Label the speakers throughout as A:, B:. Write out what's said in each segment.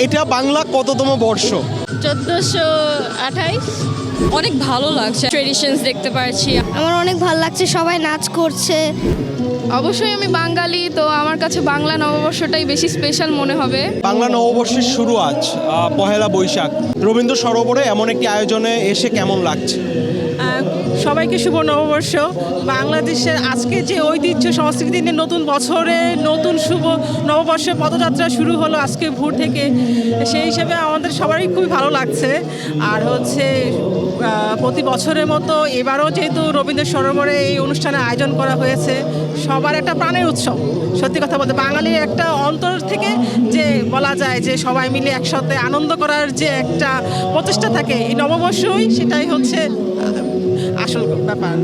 A: এটা বাংলা কততম বর্ষ?
B: 1428। অনেক ভালো লাগছে, ট্রেডিশনস দেখতে পারছি।
C: আমার অনেক ভালো লাগছে, সবাই নাচ করছে।
B: অবশ্যই আমি বাঙালি, তো আমার কাছে বাংলা নববর্ষটাই বেশি স্পেশাল মনে হবে।
A: বাংলা নববর্ষের শুরু আজ পহেলা বৈশাখ। রবীন্দ্র সরোবরে এমন একটি আয়োজনে এসে কেমন লাগছে?
D: সবাইকে শুভ নববর্ষ। বাংলাদেশের আজকে যে ঐতিহ্য সংস্কৃতি নিয়ে নতুন বছরে নতুন শুভ নববর্ষের পদযাত্রা শুরু হলো আজকে ভোর থেকে, সেই হিসেবে আমাদের সবারই খুবই ভালো লাগছে। আর প্রতি বছরের মতো এবারও যেহেতু রবীন্দ্র সরোবরে এই অনুষ্ঠানের আয়োজন করা হয়েছে, সবার একটা প্রাণের উৎসব। সত্যি কথা বলতে বাঙালির একটা অন্তর থেকে যে বলা যায় যে সবাই মিলে একসাথে আনন্দ করার যে একটা প্রচেষ্টা থাকে, এই নববর্ষই সেটাই হচ্ছে আসল ব্যাপার।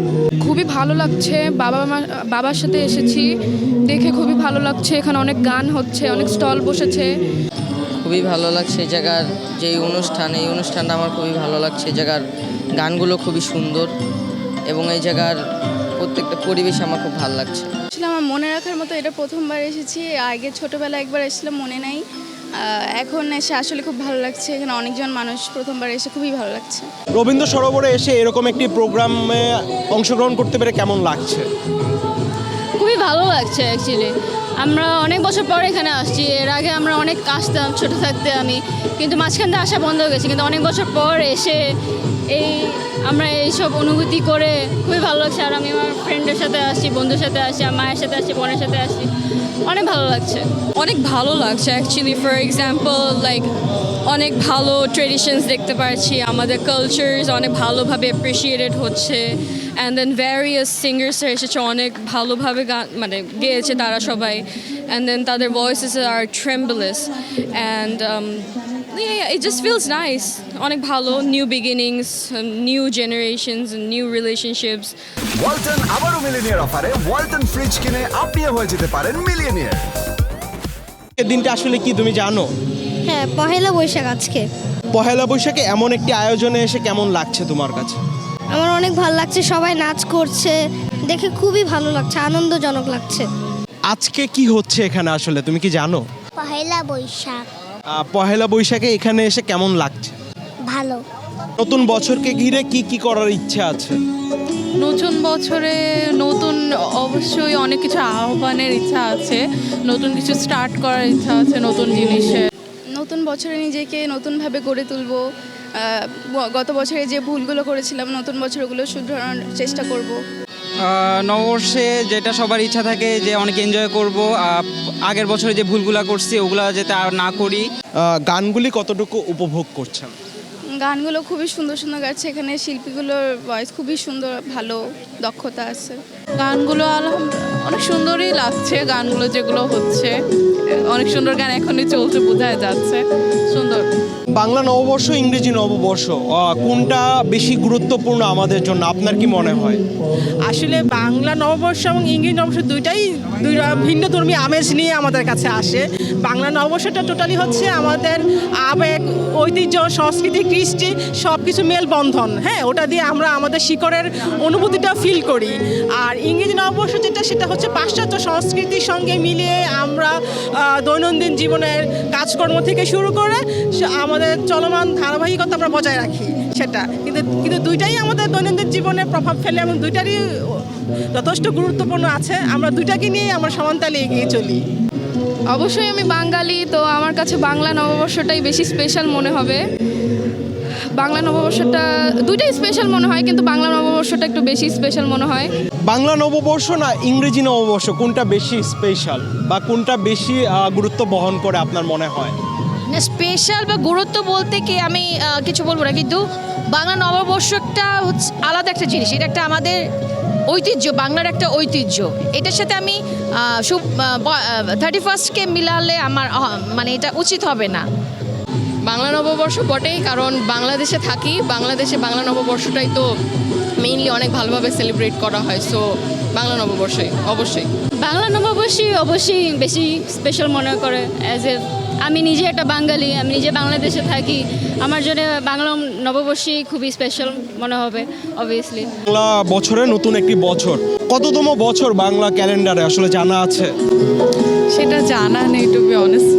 B: খুবই ভালো লাগছে, বাবার সাথে এসেছি, দেখে খুবই ভালো লাগছে। এখানে অনেক গান হচ্ছে, অনেক স্টল বসেছে।
E: খুবই ভালো লাগছে এই জায়গার যে এই অনুষ্ঠানটা আমার খুবই ভালো লাগছে। এই জায়গার গানগুলো খুবই সুন্দর এবং এই জায়গার প্রত্যেকটা পরিবেশ আমার খুব ভালো লাগছে।
F: আসলে আমার মনে রাখার মতো এটা প্রথমবার এসেছি। আগে ছোটোবেলা একবার এসেছিলাম, মনে নাই। এখন এসে আসলে খুব ভালো লাগছে। এখানে অনেকজন মানুষ, প্রথমবার এসে খুবই ভালো লাগছে।
A: রবীন্দ্র সরোবরে এসে এরকম একটি প্রোগ্রামে অংশগ্রহণ করতে পেরে কেমন লাগছে?
B: খুবই ভালো লাগছে অ্যাকচুয়ালি। আমরা অনেক বছর পর এখানে আসছি। এর আগে আমরা অনেক আসতাম ছোটো থাকতে আমি, কিন্তু মাঝখান দিয়ে আসা বন্ধ হয়ে গেছে। কিন্তু অনেক বছর পর এসে আমরা এইসব অনুভূতি করে খুবই ভালো লাগছে। আর আমি আমার ফ্রেন্ডের সাথে আসছি, বন্ধুর সাথে আসছি, আমার মায়ের সাথে আসছি, বোনের সাথে আসছি। অনেক ভালো লাগছে, অনেক ভালো লাগছে অ্যাকচুয়ালি। ফর এক্সাম্পল লাইক অনেক ভালো ট্রেডিশনস দেখতে পারছি, আমাদের কালচার্স অনেক ভালোভাবে অ্যাপ্রিসিয়েটেড হচ্ছে। অ্যান্ড দেন ভ্যারিয়াস সিঙ্গার্সরা এসেছে, অনেক ভালোভাবে গান গেয়েছে তারা সবাই। অ্যান্ড দেন তাদের ভয়েসেস আর trembles and it just feels nice. অনেক ভালো, new beginnings, new generations, new relationships.
G: Walton আবারও মিলিনিয়ার অফারে ওয়ালটন ফ্রিজ কিনে আপনিও হয়ে যেতে পারেন মিলিয়নিয়ার।
A: এই দিনটা আসলে কি তুমি জানো?
C: হ্যাঁ, পহেলা বৈশাখ আজকে।
A: পহেলা বৈশাখে এমন একটি আয়োজনে এসে কেমন লাগছে তোমার কাছে?
C: আমার অনেক ভালো লাগছে, সবাই নাচ করছে, দেখে খুবই ভালো লাগছে, আনন্দজনক লাগছে।
A: আজকে কি হচ্ছে এখানে আসলে তুমি কি জানো?
C: পহেলা বৈশাখ।
A: পহেলা বৈশাখে এখানে এসে কেমন লাগছে?
C: ভালো।
A: নতুন বছরকে ঘিরে কি কি করার ইচ্ছা আছে?
H: নতুন বছরে অবশ্যই অনেক কিছু আহ্বানের ইচ্ছা আছে, নতুন কিছু স্টার্ট করার ইচ্ছা আছে, নতুন জিনিসের।
F: নতুন বছরে নিজেকে নতুনভাবে গড়ে তুলবো। গত বছরে যে ভুলগুলো করেছিলাম, নতুন বছরগুলো শুধরানোর চেষ্টা করব।
I: নববর্ষে যেটা সবার ইচ্ছা থাকে যে অনেক এনজয় করব, আগের বছরে যে ভুলগুলা করছি ওগুলা যাতে আর না করি।
A: গানগুলি কতটুকু উপভোগ করছেন?
F: গানগুলো খুবই সুন্দর সুন্দর গাচ্ছে, এখানে শিল্পীগুলোর ভয়েস খুবই সুন্দর, ভালো দক্ষতা আছে।
H: গানগুলো অনেক সুন্দরই লাগছে, গানগুলো যেগুলো হচ্ছে অনেক সুন্দর গান এখনই চলছে, বোঝায় যাচ্ছে সুন্দর।
A: বাংলা নববর্ষ, ইংরেজি নববর্ষ, কোনটা বেশি গুরুত্বপূর্ণ আমাদের জন্য আপনার কি মনে হয়?
D: আসলে বাংলা নববর্ষ এবং ইংরেজি নববর্ষ দুইটা ভিন্ন ধর্মী আমেজ নিয়ে আমাদের কাছে আসে। বাংলা নববর্ষটা টোটালি হচ্ছে আমাদের আবেগ, ঐতিহ্য, সংস্কৃতি, কৃষ্টি সব কিছু মেলবন্ধন। হ্যাঁ, ওটা দিয়ে আমরা আমাদের শিকড়ের অনুভূতিটা ফিল করি। আর ইংরেজি নববর্ষ সেটা হচ্ছে পাশ্চাত্য সংস্কৃতির সঙ্গে মিলিয়ে আমরা দৈনন্দিন জীবনের কাজকর্ম থেকে শুরু করে আমাদের চলমান ধারাবাহিকতা আমরা বজায় রাখি সেটা। কিন্তু দুইটাই আমাদের দৈনন্দিন জীবনে প্রভাব ফেলে এবং দুইটারই যথেষ্ট গুরুত্বপূর্ণ আছে। আমরা দুইটাকে নিয়ে আমরা সমানতালে এগিয়ে চলি।
B: অবশ্যই আমি বাঙালি, তো আমার কাছে বাংলা নববর্ষটাই বেশি স্পেশাল মনে হবে। বাংলা নববর্ষটা দুইটাই স্পেশাল মনে হয়, কিন্তু বাংলা নববর্ষটা একটু বেশি স্পেশাল মনে হয়।
A: বাংলা নববর্ষ না ইংরেজি নববর্ষ, কোনটা বেশি স্পেশাল বা কোনটা বেশি গুরুত্ব বহন করে আপনার মনে হয়?
J: স্পেশাল বা গুরুত্ব বলতে কি আমি কিছু বলবো না, কিন্তু বাংলা নববর্ষটা হচ্ছে আলাদা একটা জিনিস। এটা একটা আমাদের ঐতিহ্য, বাংলার একটা ঐতিহ্য। এটার সাথে আমি 31কে মিলালে আমার মানে এটা উচিত হবে না।
B: বাংলা নববর্ষ বটেই, কারণ বাংলাদেশে থাকি, বাংলাদেশে বাংলা নববর্ষটাই তো মেইনলি অনেক ভালোভাবে সেলিব্রেট করা হয়। সো বাংলা নববর্ষই অবশ্যই। বাংলা নববর্ষই অবশ্যই বেশি স্পেশাল মনে করে। অ্যাজ এ আমি নিজে একটা বাঙালি, আমি নিজে বাংলাদেশে থাকি, আমার জন্য বাংলা নববর্ষই খুবই স্পেশাল মনে হবে অবভিয়াসলি।
A: বাংলা বছরে নতুন একটি বছর, কততম বছর বাংলা ক্যালেন্ডারে আসলে জানা আছে?
H: সেটা জানা নেই টু বি অনেস্ট।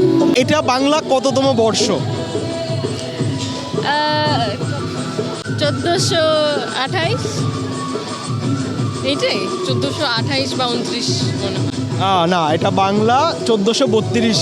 A: এটা বাংলা কততম বর্ষ?
B: 1428।
H: এইটাই 1428 বা 29 মনে হয়।
A: না, এটা বাংলা 1432।